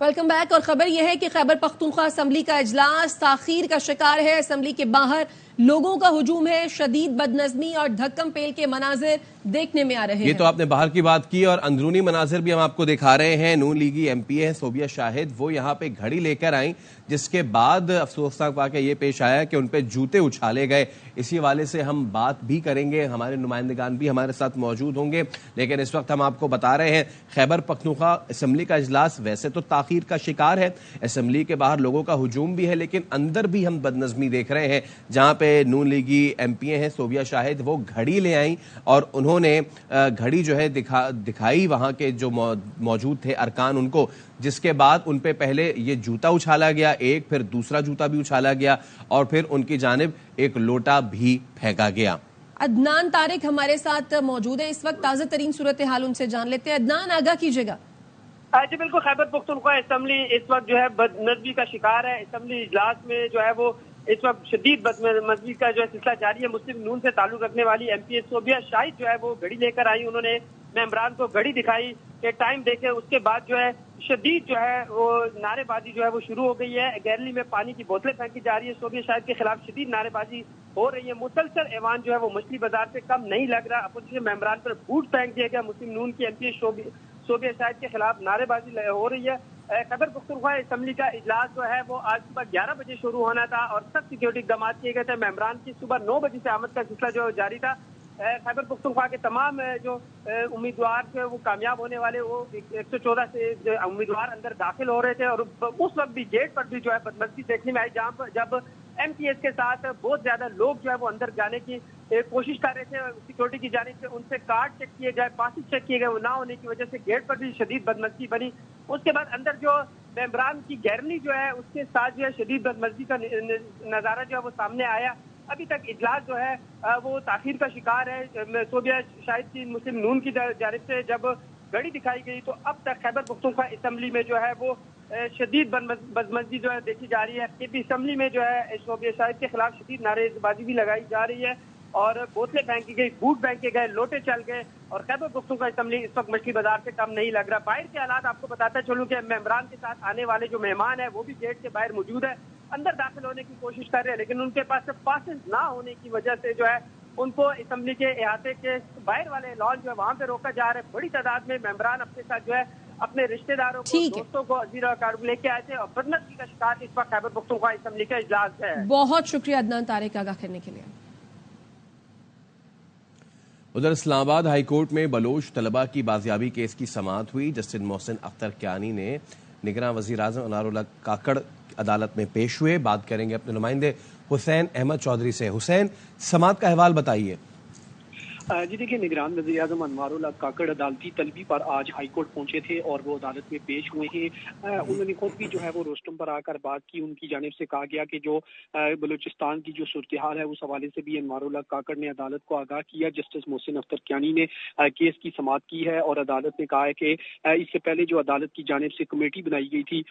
Welcome back. اور خبر یہ ہے کہ خیبر پختونخوا اسمبلی کا اجلاس تاخیر کا شکار ہے۔ اسمبلی کے باہر لوگوں کا ہجوم ہے، شدید بدنظمی اور دھکم پیل کے مناظر دیکھنے میں آ رہے ہیں۔ یہ تو آپ نے باہر کی بات کی، اور اندرونی مناظر بھی ہم آپ کو دکھا رہے ہیں۔ نون لیگی ایم پی ہے صوبیہ شاہد، وہ یہاں پہ گھڑی لے کر آئیں، جس کے بعد افسوسناک واقعہ یہ پیش آیا کہ ان پہ جوتے اچھالے گئے۔ اسی حوالے سے ہم بات بھی کریں گے، ہمارے نمائندگان بھی ہمارے ساتھ موجود ہوں گے، لیکن اس وقت ہم آپ کو بتا رہے ہیں خیبر پختونخوا اسمبلی کا اجلاس ویسے تو تاخیر کا شکار ہے۔ اسمبلی کے باہر لوگوں کا ہجوم بھی ہے، لیکن اندر بھی ہم بدنظمی دیکھ رہے ہیں، جہاں پہ نون لیگی ایم پی ہیں صوبیہ شاہد، وہ گھڑی لے آئیں اور انہوں نے گھڑی جو ہے دکھائی وہاں کے جو موجود تھے ارکان ان کو، جس کے بعد ان پہ پہلے یہ جوتا اچھالا گیا ایک، پھر دوسرا جوتا بھی اچھالا گیا، اور پھر ان کی جانب ایک لوٹا بھی پھینکا گیا۔ عدنان طارق ہمارے ساتھ موجود ہیں اس وقت، تازہ ترین صورتحال ان سے جان لیتے ہیں۔ عدنان، آگاہ کیجیے گا۔ جی بالکل، خیبر پختونخوا اسمبلی اس وقت جو ہے بدنظمی کا شکار ہے۔ اسمبلی اجلاس میں جو ہے وہ اس وقت شدید بدنظمی کا جو ہے سلسلہ جاری ہے۔ مسلم نون سے تعلق رکھنے والی ایم پی صوبیہ شاہد جو ہے وہ گھڑی لے کر آئی، انہوں نے ممبران کو گھڑی دکھائی کہ ٹائم دیکھے، اس کے بعد جو ہے شدید جو ہے وہ نعرے بازی جو ہے وہ شروع ہو گئی ہے۔ گیلری میں پانی کی بوتلیں پھینکی جا رہی ہے، صوبیہ شاہد کے خلاف شدید نعرے بازی ہو رہی ہے۔ مسلسل ایوان جو ہے وہ مچھلی بازار سے کم نہیں لگ رہا، اپوزیشن ممبران پر بوٹ پھینک دیا گیا۔ مسلم نون کی ایم پی صوبیہ شاہد کے خلاف نعرے بازی ہو رہی ہے۔ خیبر پختونخوا اسمبلی کا اجلاس جو ہے وہ آج صبح 11 بجے شروع ہونا تھا، اور سخت سیکورٹی اقدامات کیے گئے تھے۔ ممبران کی صبح 9 بجے سے آمد کا سلسلہ جو جاری تھا۔ خیبر پختونخوا کے تمام جو امیدوار تھے وہ کامیاب ہونے والے، وہ 114 سے امیدوار اندر داخل ہو رہے تھے، اور اس وقت بھی گیٹ پر بھی جو ہے بدمزگی دیکھنے میں آئی، جہاں پر جب ایم پی ایس کے ساتھ بہت زیادہ لوگ جو ہے وہ اندر جانے کی کوشش کر رہے تھے سیکورٹی کی جانب سے، ان سے کارڈ چیک کیے گئے، پاسز چیک کیے گئے، وہ نہ ہونے کی وجہ سے گیٹ پر بھی شدید بدمزگی بنی۔ اس کے بعد اندر جو ممبران کی گیرنی جو ہے اس کے ساتھ جو ہے شدید بدمزگی کا نظارہ جو ہے وہ سامنے آیا۔ ابھی تک اجلاس جو ہے وہ تاخیر کا شکار ہے۔ صوبیہ شاہد کی مسلم نون کی جانب سے جب گھڑی دکھائی گئی تو اب تک خیبر پختونخوا اسمبلی میں جو ہے وہ شدید بدمزگی جو ہے دیکھی جا رہی ہے۔ کے پی اسمبلی میں جو ہے صوبیہ شاہد کے خلاف شدید نعرے بازی بھی لگائی جا رہی ہے، اور بوتلیں پھینکی گئی، بوٹ پھینکے گئے، لوٹے چل گئے، اور خیبر پختونخوا اسمبلی اس وقت مچھلی بازار سے کم نہیں لگ رہا۔ باہر کے حالات آپ کو بتاتا چلوں کہ ممبران کے ساتھ آنے والے جو مہمان ہیں وہ بھی گیٹ کے باہر موجود ہیں، اندر داخل ہونے کی کوشش کر رہے ہیں، لیکن ان کے پاس پاسز نہ ہونے کی وجہ سے جو ہے ان کو اسمبلی کے احاطے کے باہر والے لان جو ہے وہاں پہ روکا جا رہا ہے۔ بڑی تعداد میں ممبران اپنے ساتھ جو ہے اپنے رشتہ داروں کو، دوستوں کو عزیز وقار لے کے آئے تھے، اور بدمزگی کا شکار اس وقت خیبر پختونخوا اسمبلی کا اجلاس ہے۔ بہت شکریہ عدنان طارق آگاہ کرنے کے لیے۔ ادھر اسلام آباد ہائی کورٹ میں بلوچ طلبہ کی بازیابی کیس کی سماعت ہوئی۔ جسٹس محسن اختر کیانی نے نگراں وزیر اعظم انوار اللہ کاکڑ عدالت میں پیش ہوئے۔ بات کریں گے اپنے نمائندے حسین احمد چودھری سے۔ حسین، سماعت کا احوال بتائیے۔ جی دیکھیں، نگران وزیر اعظم انوار اللہ کاکڑ عدالتی طلبی پر آج ہائی کورٹ پہنچے تھے اور وہ عدالت میں پیش ہوئے ہیں۔ انہوں نے خود بھی جو ہے وہ روسٹم پر آ کر بات کی۔ ان کی جانب سے کہا گیا کہ جو بلوچستان کی جو صورتحال ہے اس حوالے سے بھی انوار اللہ کاکڑ نے عدالت کو آگاہ کیا۔ جسٹس محسن اختر کیانی نے کیس کی سماعت کی ہے، اور عدالت نے کہا ہے کہ اس سے پہلے جو عدالت کی جانب سے کمیٹی بنائی گئی تھی،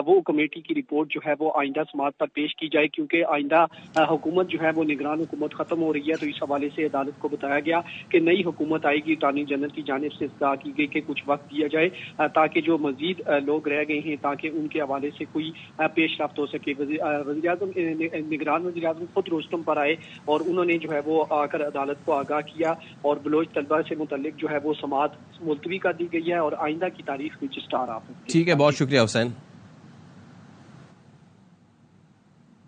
وہ کمیٹی کی رپورٹ جو ہے وہ آئندہ سماعت پر پیش کی جائے، کیونکہ آئندہ حکومت جو ہے وہ نگران حکومت ختم ہو رہی ہے۔ تو اس حوالے سے عدالت کو بتایا گیا کہ نئی حکومت آئے گی، اٹارنی جنرل کی جانب سے استدعا کی گئی کہ کچھ وقت دیا جائے تاکہ جو مزید لوگ رہ گئے ہیں تاکہ ان کے حوالے سے کوئی پیش رفت ہو سکے۔ وزیر اعظم نگران وزیر اعظم خود روسٹم پر آئے اور انہوں نے جو ہے وہ آ کر عدالت کو آگاہ کیا، اور بلوچ طلبہ سے متعلق جو ہے وہ سماعت ملتوی کر دی گئی ہے، اور آئندہ کی تاریخ رجسٹرار آپ۔ ٹھیک ہے، بہت شکریہ حسین۔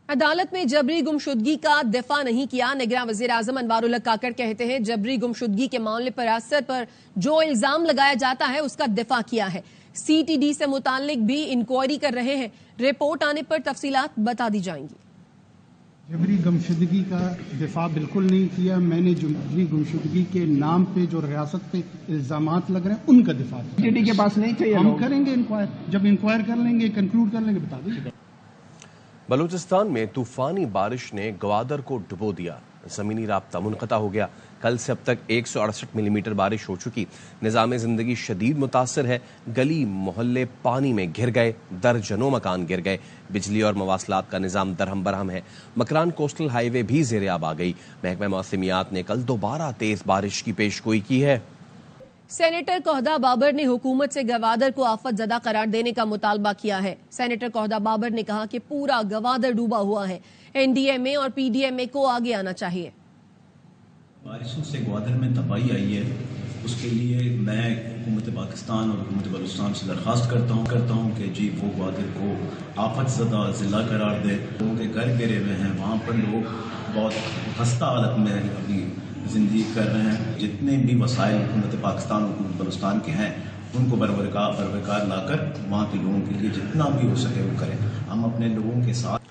عدالت میں جبری گمشدگی کا دفاع نہیں کیا۔ نگراں وزیر اعظم انوار اللہ کاکڑ کہتے ہیں جبری گمشدگی کے معاملے پر ریاست پر جو الزام لگایا جاتا ہے اس کا دفاع کیا ہے۔ سی ٹی ڈی سے متعلق بھی انکوائری کر رہے ہیں، رپورٹ آنے پر تفصیلات بتا دی جائیں گی۔ جبری گمشدگی کا دفاع بالکل نہیں کیا، میں نے جبری گمشدگی کے نام پہ جو ریاست پہ الزامات لگ رہے ہیں ان کا دفاع کیا۔ سی ٹی ڈی کے پاس نہیں تھے، ہم کریں گے انکوائر، جب انکوائر کر لیں گے، کنکلوڈ کر لیں گے، بتا دیں گے۔ بلوچستان میں طوفانی بارش نے گوادر کو ڈبو دیا، زمینی رابطہ منقطع ہو گیا۔ کل سے اب تک 168 ملی میٹر بارش ہو چکی، نظام زندگی شدید متاثر ہے، گلی محلے پانی میں گھر گئے، درجنوں مکان گر گئے، بجلی اور مواصلات کا نظام درہم برہم ہے۔ مکران کوسٹل ہائی وے بھی زیر آب آ گئی۔ محکمہ موسمیات نے کل دوبارہ تیز بارش کی پیش گوئی کی ہے۔ سینیٹر کوہدہ بابر نے حکومت سے گوادر کو آفت زدہ قرار دینے کا مطالبہ کیا ہے۔ سینیٹر کوہدہ بابر نے کہا کہ پورا گوادر ڈوبا ہوا ہے، این ڈی ایم اے اور پی ڈی ایم اے کو آگے آنا چاہیے۔ بارشوں سے گوادر میں تباہی آئی ہے، اس کے لیے میں حکومت پاکستان اور حکومت بلوچستان سے درخواست کرتا ہوں کہ جی وہ گوادر کو آفت زدہ ضلع قرار دے۔ لوگوں کے گھر گرے ہوئے ہیں، وہاں پر لوگ بہت خستہ حالت میں اپنی زندگی کر رہے ہیں۔ جتنے بھی وسائل حکومت پاکستان اور حکومت بلوچستان کے ہیں ان کو بروکار لا کر وہاں کے لوگوں کے لیے جتنا بھی ہو سکے وہ کریں۔ ہم اپنے لوگوں کے ساتھ۔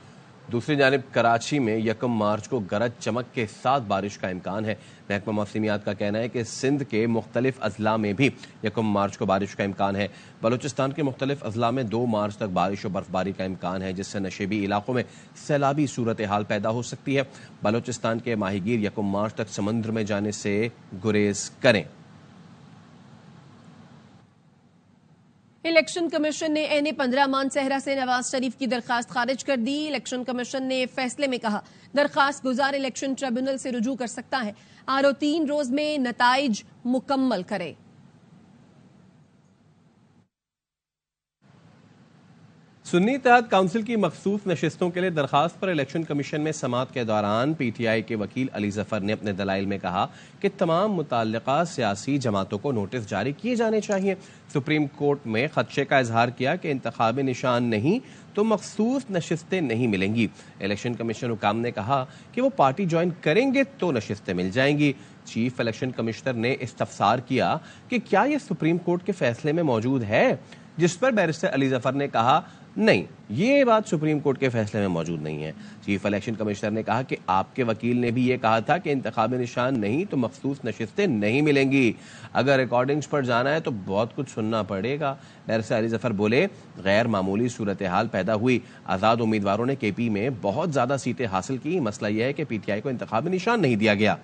دوسری جانب کراچی میں 1 مارچ کو گرج چمک کے ساتھ بارش کا امکان ہے۔ محکمہ موسمیات کا کہنا ہے کہ سندھ کے مختلف اضلاع میں بھی 1 مارچ کو بارش کا امکان ہے۔ بلوچستان کے مختلف اضلاع میں 2 مارچ تک بارش و برفباری کا امکان ہے، جس سے نشیبی علاقوں میں سیلابی صورتحال پیدا ہو سکتی ہے۔ بلوچستان کے ماہی گیر 1 مارچ تک سمندر میں جانے سے گریز کریں۔ الیکشن کمیشن نے این اے 15 مانسہرہ سے نواز شریف کی درخواست خارج کر دی۔ الیکشن کمیشن نے فیصلے میں کہا درخواست گزار الیکشن ٹریبونل سے رجوع کر سکتا ہے، آر او 3 روز میں نتائج مکمل کرے۔ سنی اتحاد کونسل کی مخصوص نشستوں کے لیے درخواست پر الیکشن کمیشن میں سماعت کے دوران پی ٹی آئی کے وکیل علی ظفر نے اپنے دلائل میں کہا کہ تمام متعلقہ سیاسی جماعتوں کو نوٹس جاری کیے جانے چاہیے۔ سپریم کورٹ میں خدشے کا اظہار کیا کہ انتخابی نشان نہیں تو مخصوص نشستیں نہیں ملیں گی۔ الیکشن کمیشن حکام نے کہا کہ وہ پارٹی جوائن کریں گے تو نشستیں مل جائیں گی۔ چیف الیکشن کمشنر نے استفسار کیا کہ کیا یہ سپریم کورٹ کے فیصلے میں موجود ہے، جس پر بیرسٹر علی ظفر نے کہا نہیں، یہ بات سپریم کورٹ کے فیصلے میں موجود نہیں ہے۔ چیف الیکشن کمشنر نے کہا کہ آپ کے وکیل نے بھی یہ کہا تھا کہ انتخابی نشان نہیں تو مخصوص نشستیں نہیں ملیں گی۔ اگر ریکارڈنگز پر جانا ہے تو بہت کچھ سننا پڑے گا۔ بیرسٹر علی ظفر بولے غیر معمولی صورتحال پیدا ہوئی، آزاد امیدواروں نے کے پی میں بہت زیادہ سیٹیں حاصل کی، مسئلہ یہ ہے کہ پی ٹی آئی کو انتخابی نشان نہیں دیا گیا۔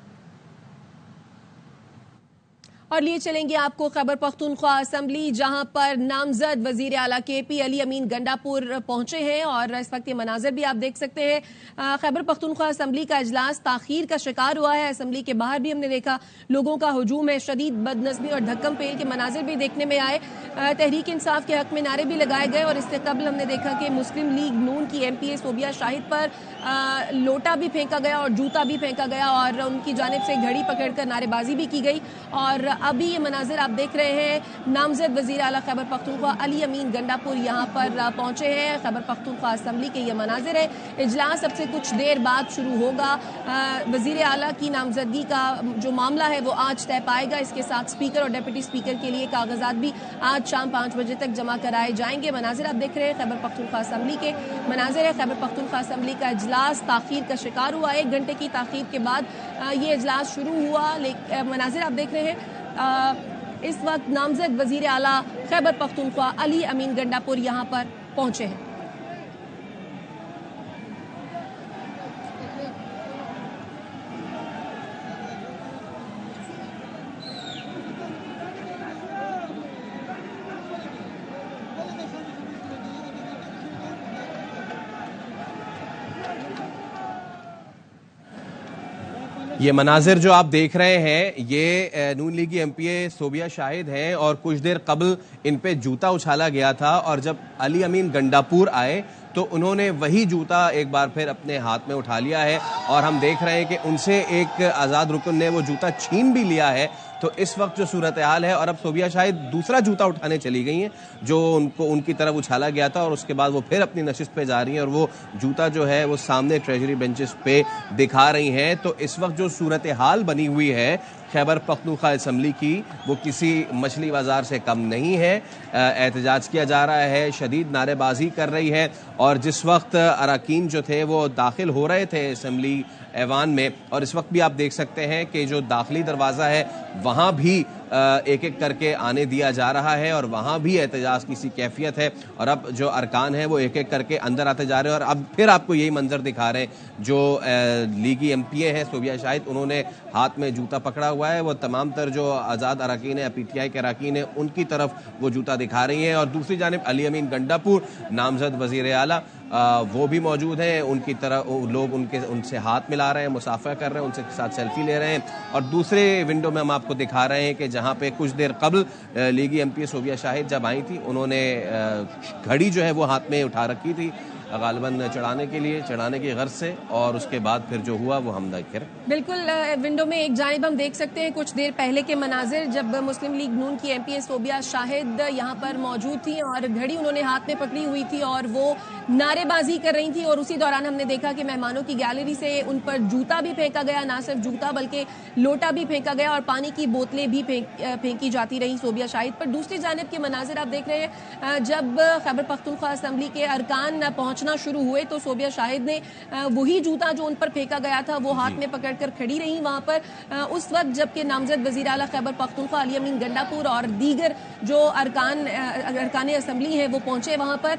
اور لیے چلیں گے آپ کو خیبر پختونخوا اسمبلی، جہاں پر نامزد وزیر اعلیٰ کے پی علی امین گنڈا پور پہنچے ہیں، اور اس وقت یہ مناظر بھی آپ دیکھ سکتے ہیں۔ خیبر پختونخوا اسمبلی کا اجلاس تاخیر کا شکار ہوا ہے۔ اسمبلی کے باہر بھی ہم نے دیکھا لوگوں کا ہجوم ہے، شدید بدنظمی اور دھکم پیل کے مناظر بھی دیکھنے میں آئے۔ تحریک انصاف کے حق میں نعرے بھی لگائے گئے، اور اس سے قبل ہم نے دیکھا کہ مسلم لیگ نون کی ایم پی اے صوبیہ شاہد پر لوٹا بھی پھینکا گیا اور جوتا بھی پھینکا گیا، اور ان کی جانب سے گھڑی پکڑ کر نعرے بازی بھی کی گئی۔ اور ابھی یہ مناظر آپ دیکھ رہے ہیں، نامزد وزیر اعلیٰ خیبر پختونخوا علی امین گنڈا پور یہاں پر پہنچے ہیں۔ خیبر پختونخوا اسمبلی کے یہ مناظر ہے۔ اجلاس اب سے کچھ دیر بعد شروع ہوگا۔ وزیر اعلیٰ کی نامزدگی کا جو معاملہ ہے وہ آج طے پائے گا۔ اس کے ساتھ اسپیکر اور ڈپٹی اسپیکر کے لیے کاغذات بھی آج شام 5 بجے تک جمع کرائے جائیں گے۔ مناظر آپ دیکھ رہے ہیں خیبر پختونخوا اسمبلی کے مناظر ہے۔ خیبر پختونخوا اسمبلی کا اجلاس تاخیر کا شکار ہوا، 1 گھنٹے کی تاخیر کے بعد یہ اجلاس شروع ہوا۔ مناظر آپ دیکھ رہے ہیں، اس وقت نامزد وزیر اعلیٰ خیبر پختونخوا علی امین گنڈا پور یہاں پر پہنچے ہیں۔ یہ مناظر جو آپ دیکھ رہے ہیں یہ نون لیگی ایم پی اے صوبیہ شاہد ہیں، اور کچھ دیر قبل ان پہ جوتا اچھالا گیا تھا، اور جب علی امین گنڈا پور آئے تو انہوں نے وہی جوتا ایک بار پھر اپنے ہاتھ میں اٹھا لیا ہے، اور ہم دیکھ رہے ہیں کہ ان سے ایک آزاد رکن نے وہ جوتا چھین بھی لیا ہے۔ تو اس وقت جو صورتحال ہے، اور اب صوبیہ شاہد دوسرا جوتا اٹھانے چلی گئی ہیں جو ان کی طرف اچھالا گیا تھا، اور اس کے بعد وہ پھر اپنی نشست پہ جا رہی ہیں، اور وہ جوتا جو ہے وہ سامنے ٹریجری بینچز پہ دکھا رہی ہیں۔ تو اس وقت جو صورتحال بنی ہوئی ہے خیبر پختونخوا اسمبلی کی، وہ کسی مچھلی بازار سے کم نہیں ہے۔ احتجاج کیا جا رہا ہے، شدید نعرے بازی کر رہی ہے، اور جس وقت اراکین جو تھے وہ داخل ہو رہے تھے اسمبلی ایوان میں، اور اس وقت بھی آپ دیکھ سکتے ہیں کہ جو داخلی دروازہ ہے وہاں بھی ایک ایک کر کے آنے دیا جا رہا ہے، اور وہاں بھی احتجاج کی سی کیفیت ہے، اور اب جو ارکان ہیں وہ ایک ایک کر کے اندر آتے جا رہے ہیں، اور اب پھر آپ کو یہی منظر دکھا رہے ہیں۔ جو لیگی ایم پی اے ہیں صوبیہ شاہد، انہوں نے ہاتھ میں جوتا پکڑا ہوا ہے، وہ تمام تر جو آزاد اراکین ہیں، پی ٹی آئی کے اراکین ہیں، ان کی طرف وہ جوتا دکھا رہی ہیں۔ اور دوسری جانب علی امین گنڈا پور نامزد وزیر اعلیٰ وہ بھی موجود ہیں. ان کی طرح لوگ ان سے ہاتھ ملا رہے ہیں, مصافحہ کر رہے ہیں, ان سے ساتھ سیلفی لے رہے ہیں. اور دوسرے ونڈو میں ہم آپ کو دکھا رہے ہیں کہ جہاں پہ کچھ دیر قبل لیگی ایم پی اے صوبیہ شاہد جب آئی تھی, انہوں نے گھڑی جو ہے وہ ہاتھ میں اٹھا رکھی تھی غالباً چڑھانے کی غرض سے, اور اس کے بعد پھر جو ہوا وہ ہم دیکھ رہے. بالکل ونڈو میں ایک جانب ہم دیکھ سکتے ہیں کچھ دیر پہلے کے مناظر جب مسلم لیگ نون کی ایم پی اے صوبیہ شاہد یہاں پر موجود تھی اور گھڑی انہوں نے ہاتھ میں پکڑی ہوئی تھی اور وہ نعرے بازی کر رہی تھی, اور اسی دوران ہم نے دیکھا کہ مہمانوں کی گیلری سے ان پر جوتا بھی پھینکا گیا, نہ صرف جوتا بلکہ لوٹا بھی پھینکا گیا اور پانی کی بوتلیں بھی پھینکی جاتی رہی صوبیہ شاہد پر. دوسری جانب کے مناظر آپ دیکھ رہے ہیں جب خیبر پختونخوا اسمبلی کے ارکان پہنچنا شروع ہوئے تو صوبیہ شاہد نے وہی جوتا جو ان پر پھینکا گیا تھا وہ ہاتھ میں پکڑ کر کھڑی رہی وہاں پر اس وقت, جبکہ نامزد وزیر اعلیٰ خیبر پختونخوا علی امین گنڈا پور اور دیگر جو ارکان اسمبلی ہیں وہ پہنچے وہاں پر.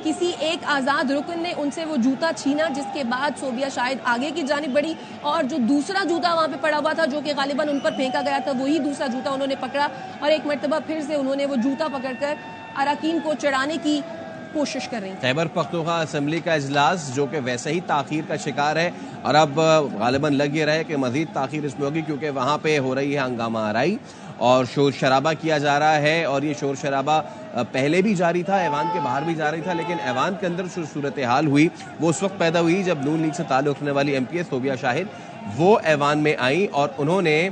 کسی ایک آزاد رکن نے ان سے وہ جوتا چھینا, جس کے بعد صوبیہ شاہد آگے کی جانب بڑھی اور جو دوسرا جوتا وہاں پہ پڑا ہوا تھا جو کہ غالباً ان پر پھینکا گیا تھا وہی دوسرا جوتا انہوں نے پکڑا اور ایک مرتبہ پھر سے انہوں نے وہ جوتا پکڑ کر اراکین کو چڑھانے کی کوشش کر رہی ہیں. خیبر پختونخوا اسمبلی کا اجلاس جو کہ ویسے ہی تاخیر کا شکار ہے, اور اب غالباً لگ یہ رہا ہے کہ مزید تاخیر اس میں ہوگی کیونکہ وہاں پہ ہو رہی ہے ہنگامہ آرائی اور شور شرابہ کیا جا رہا ہے. اور یہ شور شرابہ پہلے بھی جاری تھا, ایوان کے باہر بھی جاری تھا, لیکن ایوان کے اندر جو صورتحال ہوئی وہ اس وقت پیدا ہوئی جب نون لیگ سے تعلق رکھنے والی ایم پی اے صوبیہ شاہد وہ ایوان میں آئیں اور انہوں نے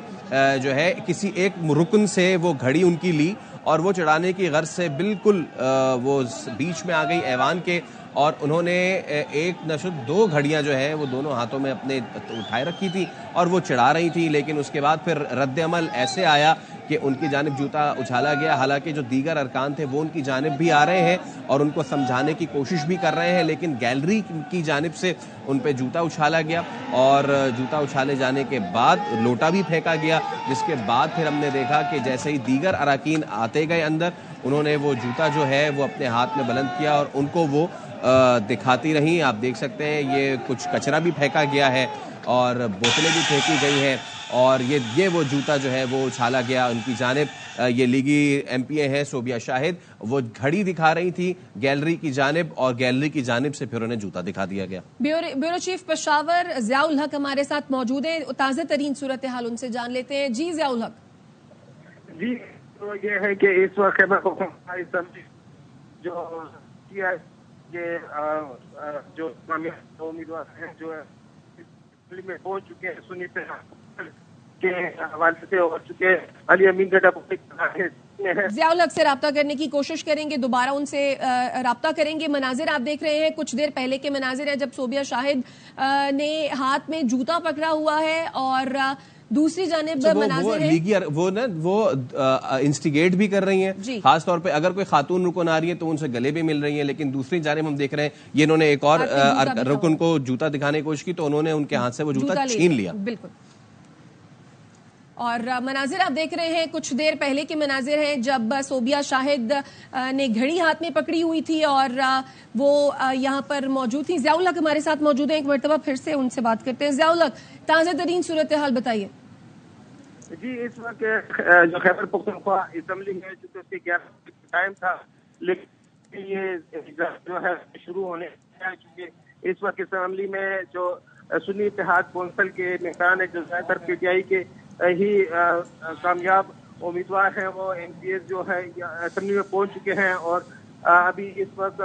جو ہے کسی ایک رکن سے وہ گھڑی ان کی لی اور وہ چڑھانے کی غرض سے بالکل وہ بیچ میں آ گئی ایوان کے, اور انہوں نے ایک نشد 2 گھڑیاں جو ہے وہ دونوں ہاتھوں میں اپنے اٹھائے رکھی تھی اور وہ چڑھا رہی تھی. لیکن اس کے بعد پھر رد عمل ایسے آیا کہ ان کی جانب جوتا اچھالا گیا, حالانکہ جو دیگر ارکان تھے وہ ان کی جانب بھی آ رہے ہیں اور ان کو سمجھانے کی کوشش بھی کر رہے ہیں, لیکن گیلری کی جانب سے ان پہ جوتا اچھالا گیا اور جوتا اچھالے جانے کے بعد لوٹا بھی پھینکا گیا, جس کے بعد پھر ہم نے دیکھا کہ جیسے ہی دیگر اراکین آتے گئے اندر انہوں نے وہ جوتا جو ہے وہ اپنے ہاتھ میں بلند کیا اور ان کو وہ دکھاتی رہیں. آپ دیکھ سکتے ہیں یہ کچھ کچرا بھی پھینکا گیا ہے اور بوتلیں بھی پھینکی گئی ہیں اور یہ وہ جوتا جو ہے وہ اچھالا گیا ان کی جانب. یہ لیگی ایم پی اے ہیں صوبیہ شاہد, وہ گھڑی دکھا رہی تھی گیلری کی جانب اور گیلری کی جانب سے پھر انہیں جوتا دکھا دیا گیا. بیورو چیف پشاور ضیاء الحق ہمارے ساتھ موجود ہیں, تازہ ترین صورتحال ان سے جان لیتے ہیں. جی ضیاء الحق. جی تو یہ ہے کہ اس وقت خیبر پختونخوا اسمبلی جو جو امیدوار ہیں جو اسمبلی میں پہنچ چکے ہیں سنی کے حوالے سے ہو چکے علی امین گنڈا ضیاء الحق سے رابطہ کرنے کی کوشش کریں گے, دوبارہ ان سے رابطہ کریں گے. مناظر آپ دیکھ رہے ہیں کچھ دیر پہلے کے مناظر ہیں جب صوبیہ شاہد نے ہاتھ میں جوتا پکڑا ہوا ہے اور دوسری جانب مناظر ہیں وہ انسٹیگیٹ بھی کر رہی ہیں, خاص طور پہ اگر کوئی خاتون رکن آ رہی ہے تو ان سے گلے بھی مل رہی ہیں, لیکن دوسری جانب ہم دیکھ رہے ہیں یہ انہوں نے ایک اور رکن کو جوتا دکھانے کی کوشش کی تو انہوں نے ان کے ہاتھ سے وہ جوتا چھین لیا. بالکل. اور مناظر آپ دیکھ رہے ہیں کچھ دیر پہلے کے مناظر ہیں جب صوبیہ شاہد نے گھڑی ہاتھ میں پکڑی ہوئی تھی اور وہ یہاں پر موجود تھی. ضیاء الحق ہمارے ساتھ موجود ہیں, ایک مرتبہ پھر سے ان سے بات کرتے ہیں. ضیاء الحق, تازہ ترین صورتحال بتائیے. جی اس وقت جو خیبر پختونخوا اسمبلی ہے چونکہ اس کے 11 ٹائم تھا لیکن یہ جو ہے شروع ہونے چونکہ اس وقت اسمبلی میں جو سنی اتحاد کونسل کے ممبران جو زیادہ تر پی ٹی آئی کے ہی کامیاب امیدوار ہیں وہ ایم پی ایس جو ہے اسمبلی میں پہنچ چکے ہیں. اور ابھی اس وقت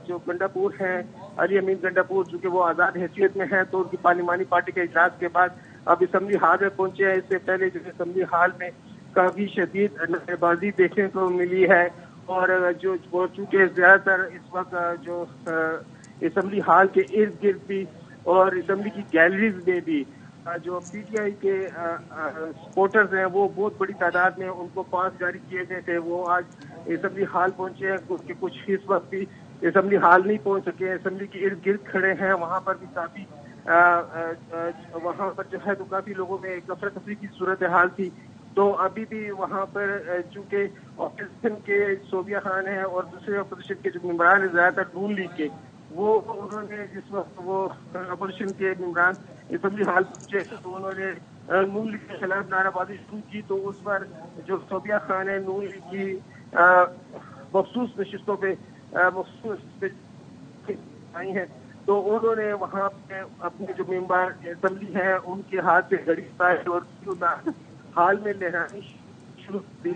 جو گنڈا پور ہیں علی امین گنڈا پور چونکہ وہ آزاد حیثیت میں ہیں تو ان کی پارلیمانی پارٹی کے اجلاس کے بعد اب اسمبلی ہال میں پہنچے ہیں. اس سے پہلے جو اسمبلی ہال میں کافی شدید نعرے بازی دیکھنے کو ملی ہے اور جو چونکہ زیادہ تر اس وقت جو اسمبلی ہال کے ارد گرد بھی اور اسمبلی کی گیلریز میں بھی جو پی ٹی آئی کے سپورٹرز ہیں وہ بہت بڑی تعداد میں ان کو پاس جاری کیے گئے تھے, وہ آج اسمبلی ہال پہنچے ہیں. کچھ اس وقت بھی اسمبلی ہال نہیں پہنچ سکے, اسمبلی کے ارد گرد کھڑے ہیں, وہاں پر بھی کافی وہاں پر جو ہے تو کافی لوگوں میں ایک افراتفری کی صورتحال تھی. تو ابھی بھی وہاں پر چونکہ اپوزیشن کے صوبیہ خان ہیں اور دوسرے اپوزیشن کے جو ممبران ہیں زیادہ تر نون لیگ کے وہ انہوں نے جس وقت وہ اپوزیشن کے ممبران اسمبلی ہال پہنچے تو انہوں نے نون لیگ کے خلاف نعرہ بازی شروع کی. تو اس پر جو صوبیہ خان ہیں نون لیگ کی مخصوص نشستوں پہ آئی ہیں تو انہوں نے وہاں پہ اپنے جو ممبر اسمبلی ہیں ان کے ہاتھ پہ گھڑی پائے اور حال میں لہرانی شروع کی،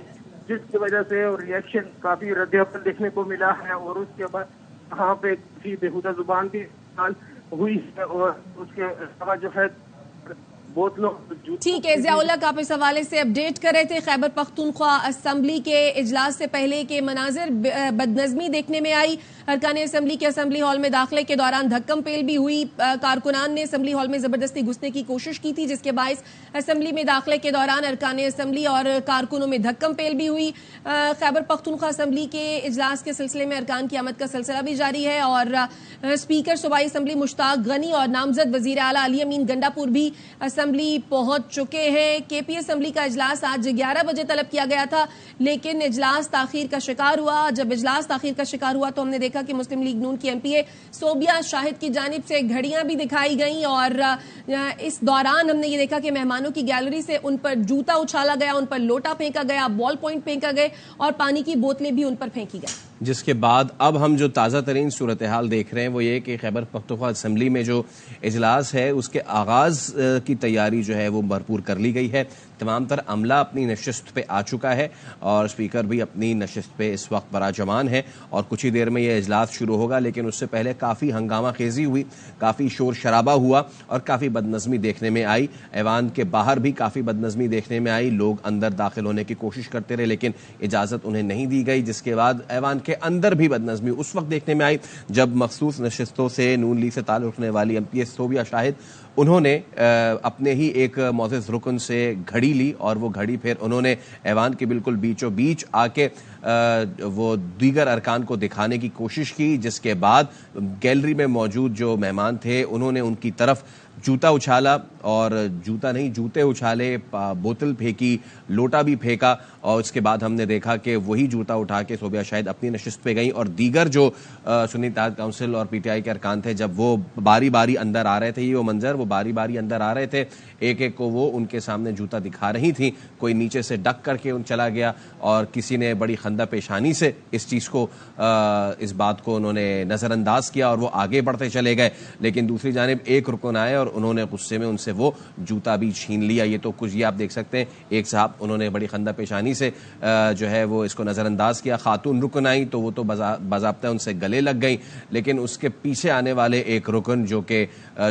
جس کی وجہ سے ریئیکشن کافی رد عمل دیکھنے کو ملا ہے، اور اس کے بعد وہاں پہ کسی بےہودہ زبان بھی استعمال ہوئی ہے، اور اس کے علاوہ جو ہے بوتلوں ٹھیک ہے ضیاء اللہ کا آپ اس حوالے سے اپڈیٹ کر رہے تھے خیبر پختونخوا اسمبلی کے اجلاس سے پہلے کے مناظر بدنظمی دیکھنے میں آئی، ارکان اسمبلی کے اسمبلی ہال میں داخلے کے دوران دھکم پیل بھی ہوئی، کارکنان نے اسمبلی ہال میں زبردستی گھسنے کی کوشش کی تھی جس کے باعث اسمبلی میں داخلے کے دوران ارکان اسمبلی اور کارکنوں میں دھکم پیل بھی ہوئی۔ خیبر پختونخوا اسمبلی کے اجلاس کے سلسلے میں ارکان کی آمد کا سلسلہ بھی جاری ہے اور اسپیکر صوبائی اسمبلی مشتاق غنی اور نامزد وزیر اعلیٰ علی امین گنڈاپور بھی اسمبلی پہنچ چکے ہیں۔ کے پی اسمبلی کا اجلاس آج 11 بجے طلب کیا گیا تھا لیکن اجلاس تاخیر کا شکار ہوا۔ جب اجلاس تاخیر کا شکار ہوا تو ہم نے دیکھا کہ مسلم لیگ نون کی ایم پی اے صوبیہ شاہد کی جانب سے گھڑیاں بھی دکھائی گئیں اور اس دوران ہم نے یہ دیکھا کہ مہمانوں کی گیلری سے ان پر جوتا اچھالا گیا، ان پر لوٹا پھینکا گیا، بال پوائنٹ پھینکا گئے اور پانی کی بوتلیں بھی ان پر پھینکی گئی، جس کے بعد اب ہم جو تازہ ترین صورتحال دیکھ رہے ہیں وہ یہ کہ خیبر پختونخوا اسمبلی میں جو اجلاس ہے اس کے آغاز کی تیاری جو ہے وہ بھرپور کر لی گئی ہے، تمام تر عملہ اپنی نشست پہ آ چکا ہے اور اسپیکر بھی اپنی نشست پہ اس وقت براجمان ہے اور کچھ ہی دیر میں یہ اجلاس شروع ہوگا، لیکن اس سے پہلے کافی ہنگامہ خیزی ہوئی، کافی شور شرابہ ہوا اور کافی بدنظمی دیکھنے میں آئی، ایوان کے باہر بھی کافی بدنظمی دیکھنے میں آئی، لوگ اندر داخل ہونے کی کوشش کرتے رہے لیکن اجازت انہیں نہیں دی گئی، جس کے بعد ایوان کے اندر بھی بدنظمی اس وقت دیکھنے میں آئی جب مخصوص نشستوں سے نون لیگ سے تعلق رکھنے والی ایم پی اے صوبیہ شاہد انہوں نے اپنے ہی ایک معزز رکن سے گھڑی لی اور وہ گھڑی پھر انہوں نے ایوان کے بالکل بیچوں بیچ آ کے وہ دیگر ارکان کو دکھانے کی کوشش کی، جس کے بعد گیلری میں موجود جو مہمان تھے انہوں نے ان کی طرف جوتا اچھالا اور جوتا نہیں جوتے اچھالے، بوتل پھینکی، لوٹا بھی پھینکا اور اس کے بعد ہم نے دیکھا کہ وہی جوتا اٹھا کے صوبیہ شاہد اپنی نشست پہ گئیں اور دیگر جو سنی اتحاد کونسل اور پی ٹی آئی کے ارکان تھے جب وہ باری باری اندر آ رہے تھے، یہ وہ منظر وہ باری باری اندر آ رہے تھے، ایک ایک کو وہ ان کے سامنے جوتا دکھا رہی تھیں، کوئی نیچے سے ڈک کر کے ان چلا گیا اور کسی نے بڑی خندہ پیشانی سے اس چیز کو اس بات کو انہوں نے نظر انداز کیا اور وہ آگے بڑھتے چلے گئے، لیکن دوسری جانب ایک رکن آئے اور انہوں نے غصے میں ان سے وہ جوتا بھی چھین لیا۔ یہ تو کچھ یہ آپ دیکھ سکتے ہیں، ایک صاحب انہوں نے بڑی خندہ پیشانی سے جو ہے وہ اس کو نظر انداز کیا، خاتون رکن آئی تو وہ تو باضابطہ ان سے گلے لگ گئیں، لیکن اس کے پیچھے آنے والے ایک رکن جو کہ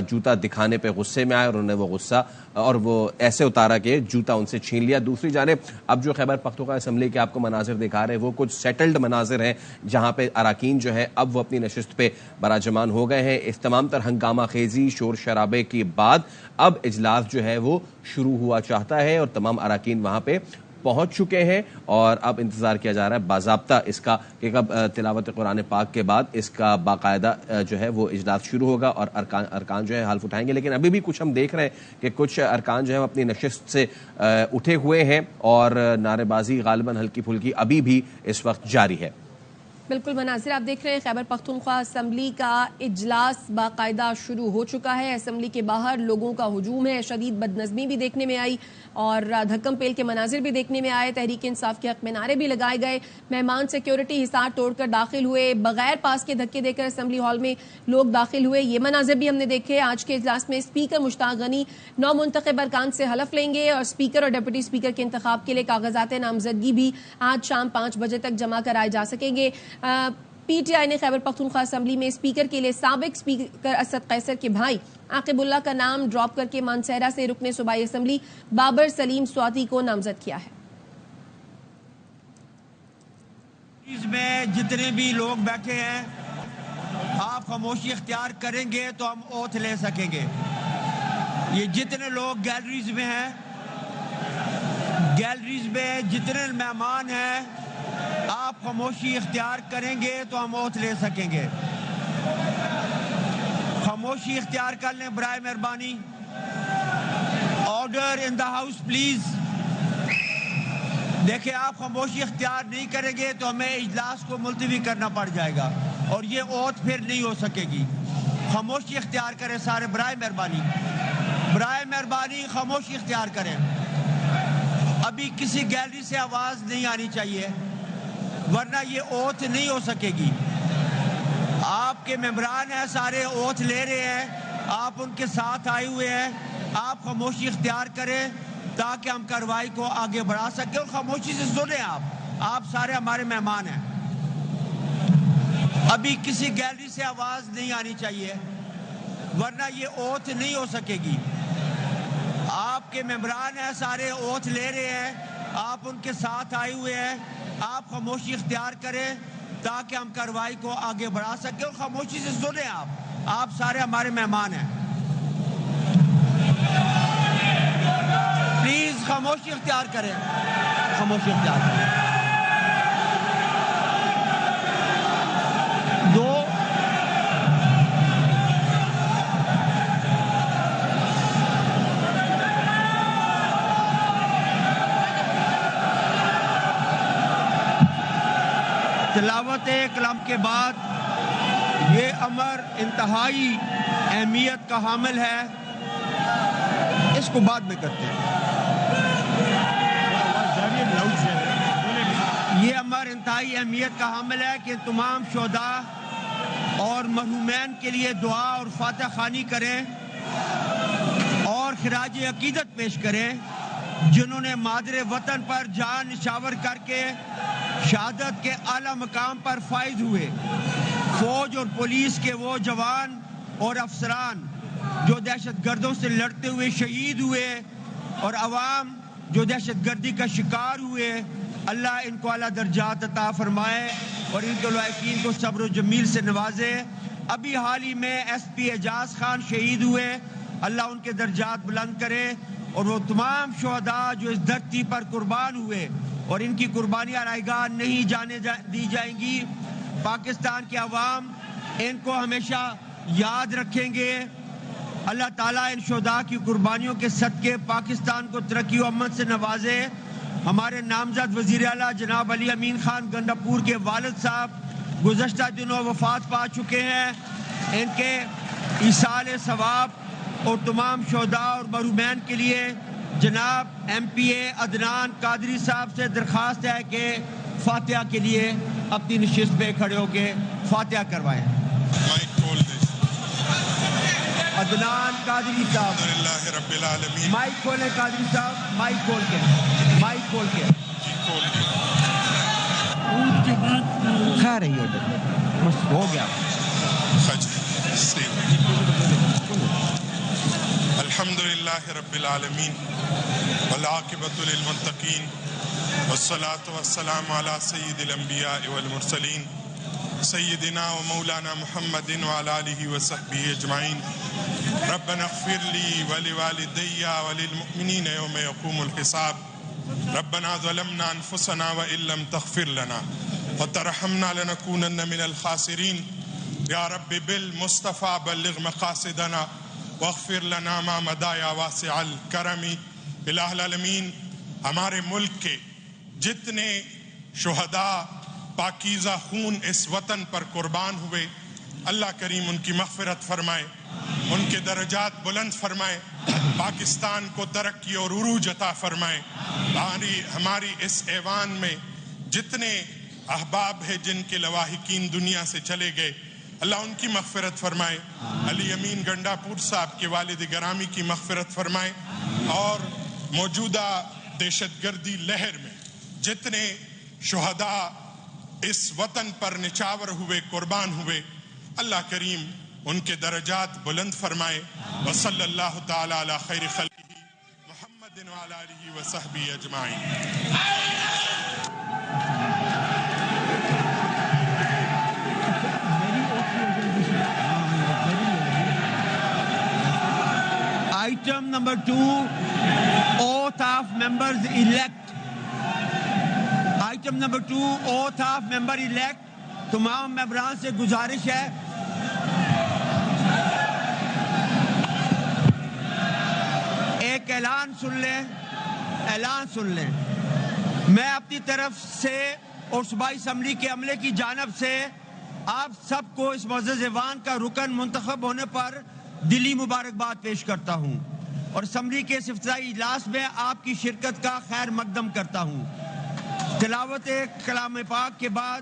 جوتا دکھانے پہ غصے میں آئے اور انہوں نے وہ غصہ اور وہ ایسے اتارا کہ جوتا ان سے چھین لیا۔ دوسری جانب اب جو خیبر پختونخوا اسمبلی کے آپ کو مناظر دکھا رہے ہیں وہ کچھ سیٹلڈ مناظر ہیں جہاں پہ اراکین جو ہے اب وہ اپنی نشست پہ براجمان ہو گئے ہیں۔ اس تمام تر ہنگامہ خیزی شور شرابے کے بعد اب اجلاس جو ہے وہ شروع ہوا چاہتا ہے اور تمام اراکین وہاں پہ پہنچ چکے ہیں اور اب انتظار کیا جا رہا ہے باضابطہ اس کا کہ کب تلاوت قرآن پاک کے بعد اس کا باقاعدہ جو ہے وہ اجلاس شروع ہوگا اور ارکان جو ہے حلف اٹھائیں گے، لیکن ابھی بھی کچھ ہم دیکھ رہے ہیں کہ کچھ ارکان جو ہے اپنی نشست سے اٹھے ہوئے ہیں اور نعرے بازی غالباً ہلکی پھلکی ابھی بھی اس وقت جاری ہے۔ بالکل مناظر آپ دیکھ رہے ہیں، خیبر پختونخوا اسمبلی کا اجلاس باقاعدہ شروع ہو چکا ہے، اسمبلی کے باہر لوگوں کا ہجوم ہے، شدید بدنظمی بھی دیکھنے میں آئی اور دھکم پیل کے مناظر بھی دیکھنے میں آئے، تحریک انصاف کے حق میں نعرے بھی لگائے گئے، مہمان سیکیورٹی حصار توڑ کر داخل ہوئے، بغیر پاس کے دھکے دے کر اسمبلی ہال میں لوگ داخل ہوئے، یہ مناظر بھی ہم نے دیکھے۔ آج کے اجلاس میں اسپیکر مشتاق غنی 9 منتخب ارکان سے حلف لیں گے اور اسپیکر اور ڈپٹی اسپیکر کے انتخاب کے لیے کاغذات نامزدگی بھی آج شام 5 بجے تک جمع کرائے جا سکیں گے۔ پی ٹی آئی نے خیبر پختونخوا اسمبلی میں اسپیکر کے لیے سابق اسپیکر اسد قیصر کے بھائی عاقب اللہ کا نام ڈراپ کر کے مانسہرہ سے رکن صوبائی اسمبلی بابر سلیم سواتی کو نامزد کیا ہے۔ اس میں جتنے بھی لوگ بیٹھے ہیں آپ خاموشی اختیار کریں گے تو ہم اوتھ لے سکیں گے۔ یہ جتنے لوگ گیلریز میں ہیں، گیلریز میں جتنے مہمان ہیں آپ خاموشی اختیار کریں گے تو ہم اوتھ لے سکیں گے۔ خاموشی اختیار کر لیں برائے مہربانی۔ Order in the house please. دیکھیں آپ خاموشی اختیار نہیں کریں گے تو ہمیں اجلاس کو ملتوی کرنا پڑ جائے گا اور یہ اوتھ پھر نہیں ہو سکے گی۔ خاموشی اختیار کریں سارے برائے مہربانی، برائے مہربانی خاموشی اختیار کریں۔ ابھی کسی گیلری سے آواز نہیں آنی چاہیے ورنہ یہ اوتھ نہیں ہو سکے گی۔ آپ کے کے ممبران ہیں سارے اوتھ لے رہے ہیں, آپ ان کے ساتھ آئے ہوئے ہیں, آپ خاموشی اختیار کریں تاکہ ہم کارروائی کو آگے بڑھا سکیں, اور خاموشی سے سنیں. آپ سارے ہمارے مہمان ہیں. ابھی کسی گیلری سے آواز نہیں آنی چاہیے ورنہ یہ اوتھ نہیں ہو سکے گی. آپ کے ممبران ہیں سارے اوتھ لے رہے ہیں, آپ ان کے ساتھ آئے ہوئے ہیں, آپ خاموشی اختیار کریں تاکہ ہم کارروائی کو آگے بڑھا سکیں, اور خاموشی سے سنیں. آپ سارے ہمارے مہمان ہیں. پلیز خاموشی اختیار کریں, خاموشی اختیار کریں. تلاوت کلام کے بعد یہ امر انتہائی اہمیت کا حامل ہے, اس کو بعد میں کرتے ہیں. یہ امر انتہائی اہمیت کا حامل ہے کہ تمام شہداء اور مرحومین کے لیے دعا اور فاتحہ خوانی کریں اور خراج عقیدت پیش کریں جنہوں نے مادر وطن پر جان نچھاور کر کے شہادت کے اعلیٰ مقام پر فائز ہوئے. فوج اور پولیس کے وہ جوان اور افسران جو دہشت گردوں سے لڑتے ہوئے شہید ہوئے اور عوام جو دہشت گردی کا شکار ہوئے, اللہ ان کو اعلیٰ درجات عطا فرمائے اور ان کے لائقین کو صبر و جمیل سے نوازے. ابھی حال ہی میں ایس پی اعجاز خان شہید ہوئے, اللہ ان کے درجات بلند کرے, اور وہ تمام شہداء جو اس دھرتی پر قربان ہوئے اور ان کی قربانیاں رائیگاہ نہیں جانے دی جائیں گی. پاکستان کے عوام ان کو ہمیشہ یاد رکھیں گے. اللہ تعالیٰ ان شہداء کی قربانیوں کے صدقے پاکستان کو ترقی و امن سے نوازے. ہمارے نامزد وزیر اعلیٰ جناب علی امین خان گنڈاپور کے والد صاحب گزشتہ دنوں وفات پا چکے ہیں. ان کے ایصال ثواب اور تمام شہداء اور مرحومین کے لیے جناب ایم پی اے عدنان قادری صاحب سے درخواست ہے کہ فاتحہ کے لیے اپنی نشست پہ کھڑے ہو کے فاتحہ کروائیں. عدنان قادری صاحب, الحمدللہ رب العالمین. مائک کھولیں قادری صاحب, مائک کھول کے, مائک کھول کے. کھا رہی ہو گیا. الحمدللہ رب العالمین والعاقبۃ للمتقین والصلاة والسلام علی سید الانبیاء والمرسلین سیدنا و مولانا محمد وعلی آلہ وصحبہ اجمعین. ربنا اغفر لی ولوالدی وللمؤمنین یوم یقوم الحساب. ربنا ظلمنا انفسنا وان لم تغفر لنا وترحمنا لنکونن من الخاسرین. یا رب بالمصطفیٰ بلغ مقاصدنا واغفر لنا ما مضى یا واسع الکرم. الہ العالمین, ہمارے ملک کے جتنے شہداء پاکیزہ خون اس وطن پر قربان ہوئے, اللہ کریم ان کی مغفرت فرمائے, ان کے درجات بلند فرمائے, پاکستان کو ترقی اور عروج عطا فرمائے. ہماری اس ایوان میں جتنے احباب ہیں جن کے لواحقین دنیا سے چلے گئے, اللہ ان کی مغفرت فرمائے. علی امین گنڈاپور صاحب کے والد گرامی کی مغفرت فرمائے, اور موجودہ دہشت گردی لہر میں جتنے شہداء اس وطن پر نچاور ہوئے, قربان ہوئے, اللہ کریم ان کے درجات بلند فرمائے. وصلی اللہ تعالی علی خیر خلقہ محمد وعلی آلہ وصحبہ اجمعین. Item number 2, oath of members elect. Item number 2, oath of member elect. تمام ممبران سے گزارش ہے ایک اعلان سن لیں. میں اپنی طرف سے اور صوبائی اسمبلی کے عملے کی جانب سے آپ سب کو اس معزز ایوان کا رکن منتخب ہونے پر دلی مبارکباد پیش کرتا ہوں, اور اسمبلی کے افتتاحی اجلاس میں آپ کی شرکت کا خیر مقدم کرتا ہوں. تلاوت کلام پاک کے بعد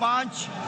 5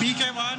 PK1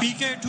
PK2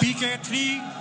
PK3